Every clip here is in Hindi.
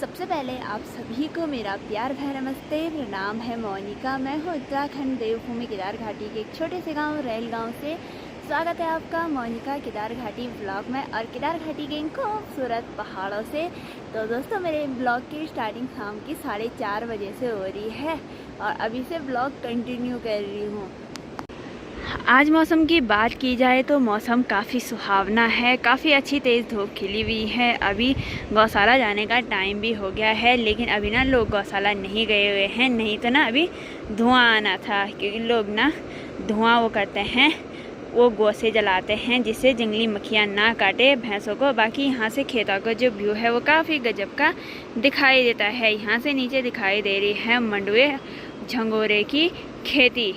सबसे पहले आप सभी को मेरा प्यार भरा नमस्ते। मेरा नाम है मोनिका। मैं हूँ उत्तराखंड देवभूमि केदार घाटी के एक छोटे से गांव रैल गांव से। स्वागत है आपका मोनिका केदार घाटी ब्लॉग में और केदार घाटी के इन खूबसूरत पहाड़ों से। तो दोस्तों, मेरे ब्लॉग की स्टार्टिंग शाम की 4:30 बजे से हो रही है और अभी से ब्लॉग कंटिन्यू कर रही हूँ। आज मौसम की बात की जाए तो मौसम काफ़ी सुहावना है, काफ़ी अच्छी तेज़ धूप खिली हुई है। अभी गौशाला जाने का टाइम भी हो गया है, लेकिन अभी ना लोग गौशाला नहीं गए हुए हैं। नहीं तो ना अभी धुआं आना था, क्योंकि लोग ना धुआं वो करते हैं, वो गौ से जलाते हैं जिससे जंगली मक्खियाँ ना काटे भैंसों को। बाकी यहाँ से खेतों का जो व्यू है वो काफ़ी गजब का दिखाई देता है। यहाँ से नीचे दिखाई दे रही है मंडुए झंगोरे की खेती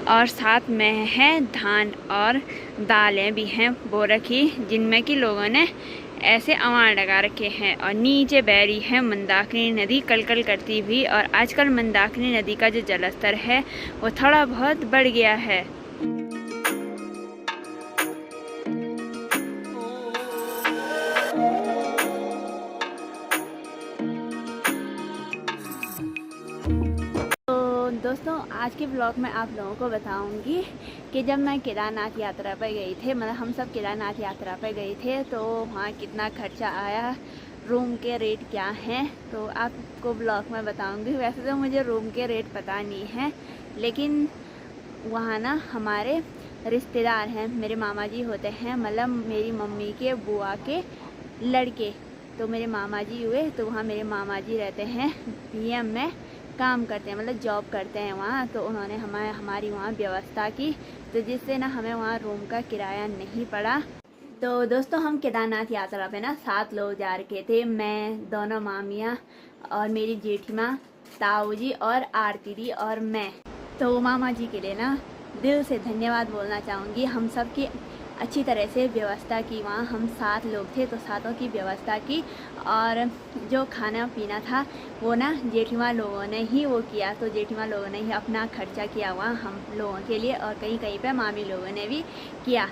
और साथ में है धान और दालें भी हैं बो रखी, जिनमें कि लोगों ने ऐसे अवार लगा रखे हैं। और नीचे बह रही है मंदाकिनी नदी कलकल करती हुई। और आजकल मंदाकिनी नदी का जो जलस्तर है वो थोड़ा बहुत बढ़ गया है। दोस्तों, आज के ब्लॉग में आप लोगों को बताऊंगी कि जब मैं केदारनाथ यात्रा पर गई थे, मतलब हम सब केदारनाथ यात्रा पर गए थे, तो वहाँ कितना खर्चा आया, रूम के रेट क्या हैं, तो आपको ब्लॉग में बताऊंगी। वैसे तो मुझे रूम के रेट पता नहीं है, लेकिन वहाँ ना हमारे रिश्तेदार हैं, मेरे मामा जी होते हैं, मतलब मेरी मम्मी के बुआ के लड़के, तो मेरे मामा जी हुए। तो वहाँ मेरे मामा जी रहते हैं पीएम में काम करते हैं, मतलब जॉब करते हैं वहाँ। तो उन्होंने हमारी वहाँ व्यवस्था की, तो जिससे ना हमें वहाँ रूम का किराया नहीं पड़ा। तो दोस्तों, हम केदारनाथ यात्रा पे ना 7 लोग जा रखे थे। मैं, दोनों मामियाँ और मेरी जेठी माँ, ताऊ जी और आरती दी और मैं। तो मामा जी के लिए ना दिल से धन्यवाद बोलना चाहूँगी। हम सब की अच्छी तरह से व्यवस्था की। वहाँ हम 7 लोग थे, तो 7 की व्यवस्था की। और जो खाना पीना था वो ना जेठीमा लोगों ने ही वो किया। तो जेठीमा लोगों ने ही अपना खर्चा किया वहाँ हम लोगों के लिए, और कहीं कहीं पे मामी लोगों ने भी किया।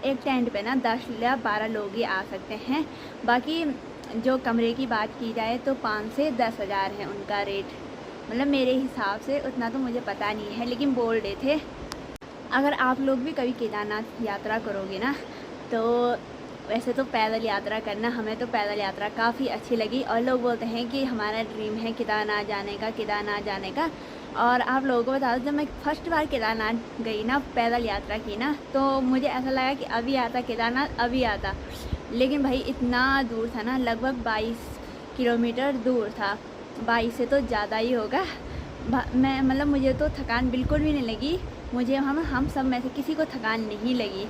एक टेंट पे ना 10 या 12 लोग ही आ सकते हैं। बाकी जो कमरे की बात की जाए तो 5 से 10 हज़ार है उनका रेट। मतलब मेरे हिसाब से उतना तो मुझे पता नहीं है, लेकिन बोल रहे थे। अगर आप लोग भी कभी केदारनाथ यात्रा करोगे ना, तो वैसे तो पैदल यात्रा करना, हमें तो पैदल यात्रा काफ़ी अच्छी लगी। और लोग बोलते हैं कि हमारा ड्रीम है केदारनाथ जाने का, केदारनाथ जाने का। और आप लोगों को बता दो, जब मैं फर्स्ट बार केदारनाथ गई ना, पैदल यात्रा की ना, तो मुझे ऐसा लगा कि अभी आता केदारनाथ, अभी आता। लेकिन भाई इतना दूर था ना, लगभग 22 किलोमीटर दूर था। 22 से तो ज़्यादा ही होगा। मैं मतलब मुझे तो थकान बिल्कुल भी नहीं लगी। मुझे हम सब में से किसी को थकान नहीं लगी।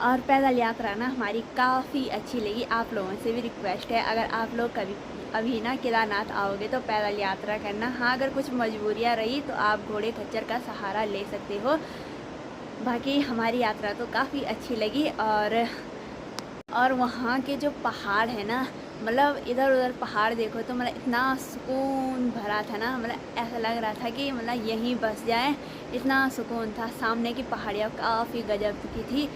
और पैदल यात्रा ना हमारी काफ़ी अच्छी लगी। आप लोगों से भी रिक्वेस्ट है, अगर आप लोग कभी अभी ना केदारनाथ आओगे तो पैदल यात्रा करना। हाँ, अगर कुछ मजबूरियाँ रही तो आप घोड़े खच्चर का सहारा ले सकते हो। बाकी हमारी यात्रा तो काफ़ी अच्छी लगी। और वहाँ के जो पहाड़ है ना, मतलब इधर उधर पहाड़ देखो तो मतलब इतना सुकून भरा था ना, मतलब ऐसा लग रहा था कि मतलब यहीं बस जाए, इतना सुकून था। सामने की पहाड़ियाँ काफ़ी गजब की थी,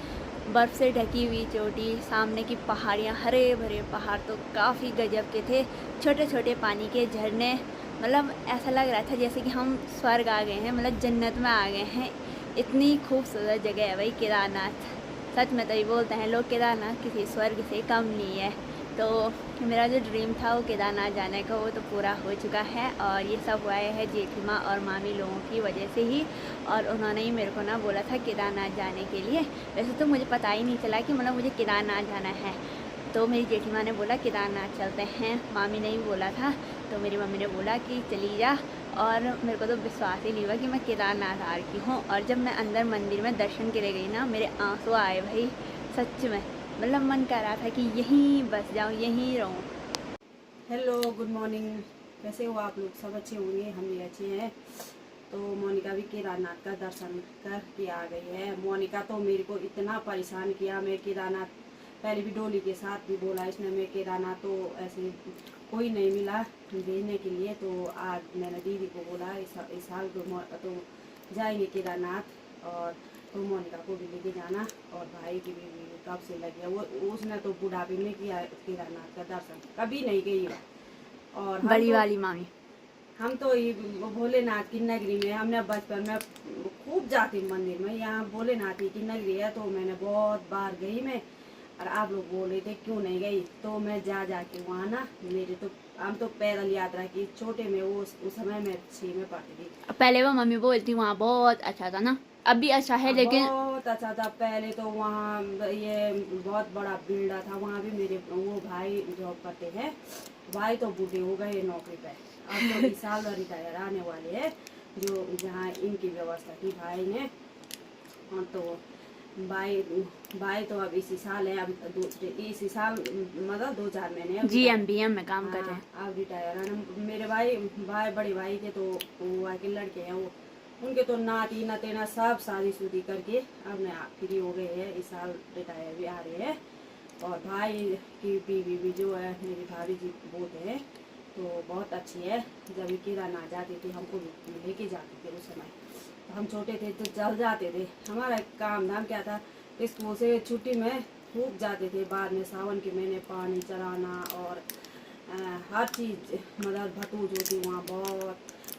बर्फ़ से ढकी हुई चोटी, सामने की पहाड़ियाँ, हरे भरे पहाड़ तो काफ़ी गजब के थे। छोटे छोटे पानी के झरने, मतलब ऐसा लग रहा था जैसे कि हम स्वर्ग आ गए हैं, मतलब जन्नत में आ गए हैं। इतनी खूबसूरत जगह है भाई केदारनाथ। सच में तभी बोलते हैं लोग, केदारनाथ किसी स्वर्ग से कम नहीं है। तो मेरा जो ड्रीम था वो केदारनाथ जाने का, वो तो पूरा हो चुका है। और ये सब हुआ है जेठीमा और मामी लोगों की वजह से ही। और उन्होंने ही मेरे को ना बोला था केदारनाथ जाने के लिए। वैसे तो मुझे पता ही नहीं चला कि मतलब मुझे केदारनाथ जाना है। तो मेरी जेठीमा ने बोला केदारनाथ चलते हैं, मामी ने ही बोला था। तो मेरी मम्मी ने बोला कि चली जा। और मेरे को तो विश्वास ही नहीं हुआ कि मैं केदारनाथ आ रही हूँ। और जब मैं अंदर मंदिर में दर्शन के लिए गई ना, मेरे आंसू आए भाई, सच में। मतलब मन कर रहा था कि यहीं बस जाऊँ, यहीं रहूँ। Hello, good morning. कैसे हो आप लोग? सब अच्छे होंगे, हम भी अच्छे हैं। तो मोनिका भी केदारनाथ का दर्शन करके आ गई है। मोनिका तो मेरे को इतना परेशान किया, मैं केदारनाथ पहले भी डोली के साथ भी बोला इसने, मैं केदारनाथ तो ऐसे कोई नहीं मिला भेजने के लिए। तो आज मैंने दीदी को बोला इस साल तो जाएंगे केदारनाथ। और तो मोनिका को भी लेके जाना, और भाई की भी कब से लगी है। वो उसने तो बुढ़ापे में किया केदारनाथ का दर्शन, कभी नहीं गई है। और बड़ी वाली मामी हम तो ये भोलेनाथ की नगरी में हमने बचपन में खूब जाती मंदिर में। यहाँ भोलेनाथ की नगरी है तो मैंने बहुत बार गई मैं। और आप लोग बोल रहे थे क्यों नहीं गई, तो मैं जा के वहाँ ना, मेरे तो हम तो पैदल यात्रा की छोटे में, वो उस समय मैं 6 में पढ़ती थी। पहले वो मम्मी बोलती वहाँ बहुत अच्छा था ना, अब भी अच्छा है लेकिन बहुत अच्छा था पहले तो। वहाँ ये बहुत बड़ा बिल्डा था, वहाँ भी मेरे वो भाई जॉब करते हैं। भाई तो बूढ़े हो गए नौकरी पे, अब तो इस साल रिटायर आने वाले हैं, जो जहाँ इनकी व्यवस्था की भाई ने। हाँ तो भाई भाई तो अब इसी साल है, अब दूसरे इसी साल मतलब 2-4 महीने GMBM में काम कर रहे हैं। अब रिटायर आने। मेरे भाई बड़े भाई के तो वहाँ के लड़के हैं, वो उनके तो नाती नतेना सब शादी शुदी करके अब नया फ्री हो गए हैं, इस साल रिटायर भी आ रहे हैं। और भाई की बीवी भी जो है मेरी भाभी जी बोलते हैं तो बहुत अच्छी है। जब केदारनाथ जाते थे हमको भी लेके जाते थे, उस समय तो हम छोटे थे तो चल जाते थे। हमारा काम धाम क्या था, स्कूल से छुट्टी में खूब जाते थे। बाद में सावन के महीने पानी चढ़ाना और हर चीज़, मतलब भतूज होती वहाँ बहुत।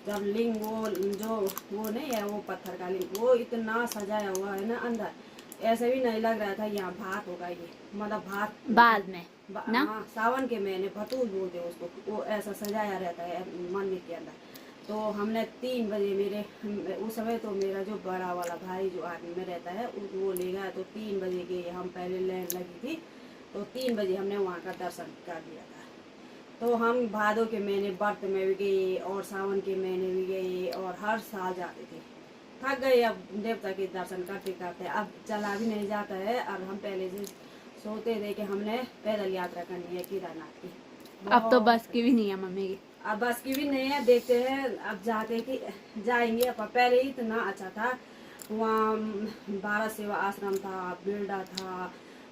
जब लिंग वो नहीं है, वो पत्थर का लिंग, वो इतना सजाया हुआ है ना अंदर, ऐसे भी नहीं लग रहा था यहाँ भात होगा ये, मतलब भात बाद में ना। हाँ सावन के महीने भतूज बोलते हैं उसको, वो ऐसा सजाया रहता है मंदिर के अंदर। तो हमने 3 बजे उस समय तो मेरा जो बड़ा वाला भाई जो आर्मी में रहता है वो ले गया, तो 3 बजे के हम पहले लाइन लगी थी, तो 3 बजे हमने वहाँ का दर्शन कर लिया था। तो हम भादों के महीने व्रत में भी गए और सावन के महीने भी गए और हर साल जाते थे। थक गए अब देवता के दर्शन करते करते, अब चला भी नहीं जाता है। और हम पहले से सोचते थे कि हमने पैदल यात्रा करनी है केदारनाथ की। अब तो बस की भी नहीं है मम्मी की। अब बस की भी नहीं है, देखते हैं अब जाते कि जाएंगे। अब पहले ही इतना अच्छा था वहाँ, भारत सेवा आश्रम था, बिल्डा था,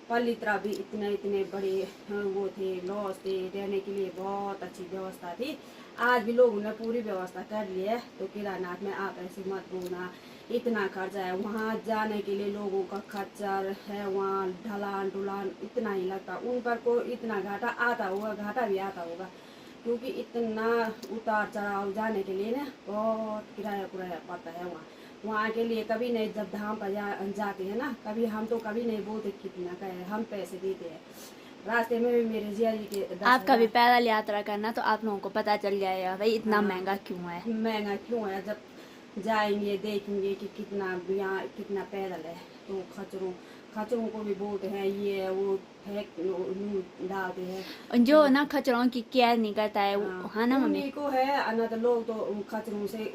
पलित्रा भी इतने बड़े वो थे, लॉज थे, रहने के लिए बहुत अच्छी व्यवस्था थी। आज भी लोगों ने पूरी व्यवस्था कर ली है। तो केदारनाथ में आप ऐसे मत बोलना इतना खर्चा है, वहाँ जाने के लिए लोगों का खर्चा है, वहाँ ढलान ढुलान इतना ही लगता, उन पर को इतना घाटा आता होगा, घाटा भी आता होगा, क्योंकि इतना उतार चढ़ाव जाने के लिए ना बहुत किराया पड़ता है वहाँ के लिए। कभी नहीं, जब धाम पर जाते हैं ना, कभी हम तो कभी नहीं बोलते कितना का है, हम पैसे देते हैं। रास्ते में भी मेरे जिया जी के आप कभी पैदल यात्रा करना तो आप लोगों को पता चल जाएगा भाई इतना महंगा क्यों है। महंगा क्यों है, जब जाएंगे देखेंगे कि कितना यहाँ कितना पैदल है। तो खचरों को भी बोलते हैं, ये वो फेंक डालते हैं जो तो, ना खचरों की केयर नहीं करता है हाँ ना मम्मी। उन्हीं को है। अनत लोग तो खचरों से,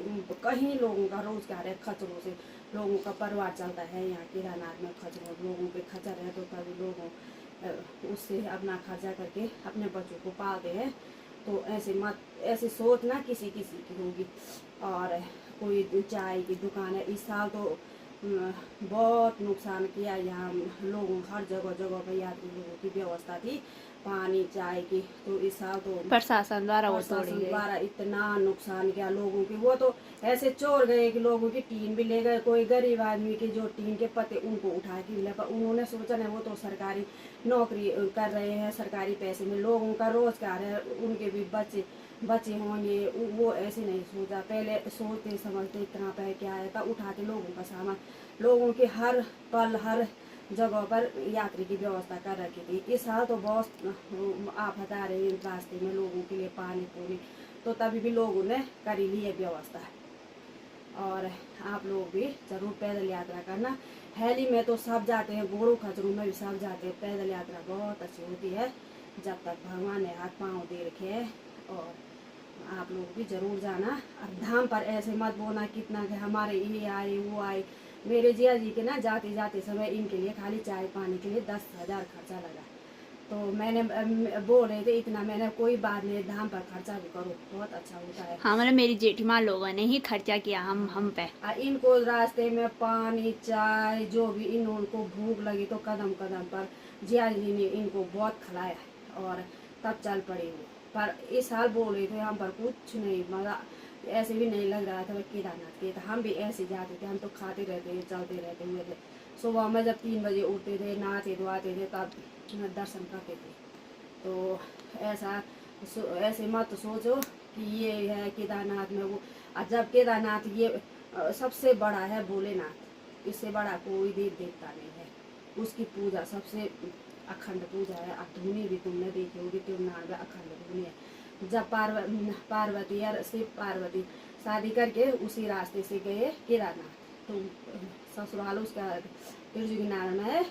कहीं लोगों का रोजगार है खचरों से, लोगों का परिवार चलता है यहाँ केदारनाथ में। खचरों लोगों पे खचर है तो कभी लोगों उससे अपना खर्चा करके अपने बच्चों को पालते हैं। तो ऐसे सोच ना किसी की होगी। और कोई चाय की दुकान है, इस साल तो बहुत नुकसान किया यहाँ लोगों, हर जगह पर यात्री लोगों की व्यवस्था थी पानी चाय की। तो इस साल तो प्रशासन द्वारा इतना नुकसान किया लोगों की। वो तो ऐसे चोर गए कि लोगों की टीन भी ले गए, कोई गरीब आदमी के जो टीन के पत्ते उनको उठा के ले, पर उन्होंने सोचा नहीं, वो तो सरकारी नौकरी कर रहे हैं, सरकारी पैसे में लोगों का रोजगार है, उनके भी बच्चे होंगे। वो ऐसे नहीं सोचा, पहले सोचते समझते इतना पे क्या है, तब उठाते लोगों का सामान। लोगों के हर पल हर जगह पर यात्री की व्यवस्था कर रखी थी। इस साल तो बहुत आफत आ रही है रास्ते में लोगों के लिए पानी पूरी, तो तभी भी लोगों ने कर ली है व्यवस्था। और आप लोग भी जरूर पैदल यात्रा करना। हैली में तो सब जाते हैं, गोरू खचरों में भी सब जाते हैं। पैदल यात्रा बहुत अच्छी होती है जब तक भगवान ने हाथ पाँव दे रखे हैं। और आप लोग भी जरूर जाना। और धाम पर ऐसे मत बोलना कितना कि हमारे ये आए वो आए। मेरे जिया जी के ना जाते समय इनके लिए खाली चाय पानी के लिए 10,000 खर्चा लगा। तो मैंने बोल रहे थे इतना, मैंने कोई बात नहीं, धाम पर खर्चा भी करो, बहुत अच्छा होता है। हाँ मतलब मेरी जेठीमाँ लोगों ने ही खर्चा किया हम पे। इनको रास्ते में पानी चाय जो भी इनको भूख लगी तो कदम पर जिया जी ने इनको बहुत खिलाया और तब चल पड़े वो। पर इस साल बोल रहे थे हम पर कुछ नहीं, मतलब ऐसे भी नहीं लग रहा था केदारनाथ के। हम भी ऐसे जाते थे, हम तो खाते रहते थे, चलते रहते हुए थे। सुबह में जब 3 बजे उठते थे, नहाते धोआते थे, तब दर्शन करते थे। तो ऐसे मत सोचो कि ये है केदारनाथ में वो। जब केदारनाथ ये सबसे बड़ा है भोलेनाथ, इससे बड़ा कोई देव देवता नहीं है। उसकी पूजा सबसे अखंड पूजा है। अब धुनी भी तुमने देखी होगी, तिरुनाल में अखंड धुनी है। जब पार्वती और शिव पार्वती शादी करके उसी रास्ते से गए केदारनाथ, तो ससुराल उसका तिरुजी नारायण है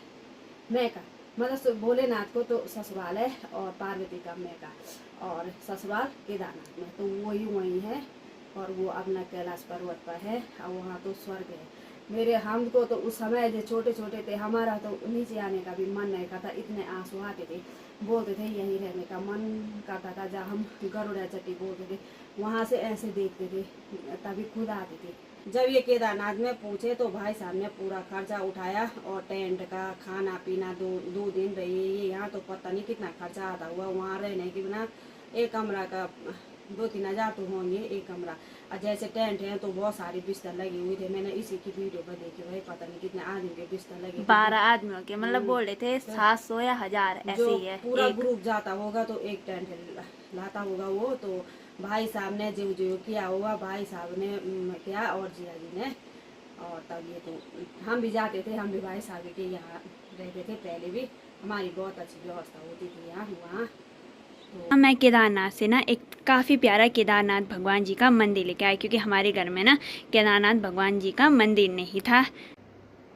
मैका, मतलब भोलेनाथ को तो ससुराल है और पार्वती का मैका, और ससुराल केदारनाथ में, तो वही है। और वो अपना कैलाश पर्वत पर है और वहाँ तो स्वर्ग है। मेरे हमको तो उस समय जो छोटे छोटे थे, हमारा तो नीचे आने का भी मन नहीं करता, इतने आंसू आते थे। बोलते थे यहीं रहने का मन करता था। जब हम गरुड़ा चट्टी बोलते थे, वहाँ से ऐसे देखते थे, तभी खुद आते थे। जब ये केदारनाथ में पूछे तो भाई साहब ने पूरा खर्चा उठाया, और टेंट का खाना पीना 2 दिन रही। ये यहाँ तो पता नहीं कितना खर्चा आता हुआ। वहाँ रहने के बिना एक कमरा का 2-3 हज़ार तो होंगे एक कमरा। और जैसे टेंट है तो बहुत सारे बिस्तर लगे हुए थे। मैंने इसी की वीडियो पर देखे भाई, पता नहीं कितने आदमी के बिस्तर लगे। 12 आदमियों के, मतलब बोल रहे थे 700 या 1000 ऐसे ही है। पूरा ग्रुप जाता होगा तो एक टेंट लाता होगा वो। तो भाई साहब ने जो किया होगा, भाई साहब ने किया और जिया जी ने। और तब ये तो हम भी जाते थे, हम भी भाई साहब के यहाँ रहते थे पहले भी। हमारी बहुत अच्छी व्यवस्था होती थी यहाँ वहाँ। तो मैं केदारनाथ से ना एक काफ़ी प्यारा केदारनाथ भगवान जी का मंदिर लेके आई, क्योंकि हमारे घर में ना केदारनाथ भगवान जी का मंदिर नहीं था।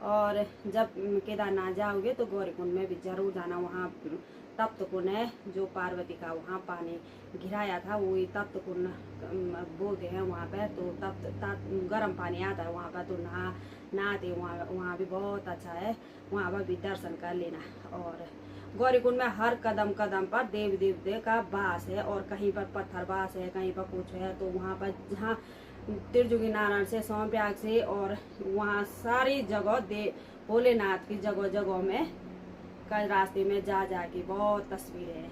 और जब केदारनाथ जाओगे तो गौरीकुंड में भी जरूर जाना। वहाँ तप्त कुंड है, जो पार्वती का वहाँ पानी गिराया था, वही तप्त कुंड बोलते हैं वहाँ पर। तो गर्म पानी आता है वहाँ पर, तो नहाते वहाँ भी बहुत अच्छा है। वहाँ पर भी दर्शन कर लेना। और गौरीकुंड में हर कदम कदम पर देव देवते का वास है, और कहीं पर पत्थर वास है, कहीं पर कुछ है। तो वहाँ पर जहाँ तिरुजी नारायण से, सोमप्रयाग से, और वहाँ सारी जगह भोलेनाथ की जगह जगह में कल रास्ते में जा के बहुत तस्वीरें हैं।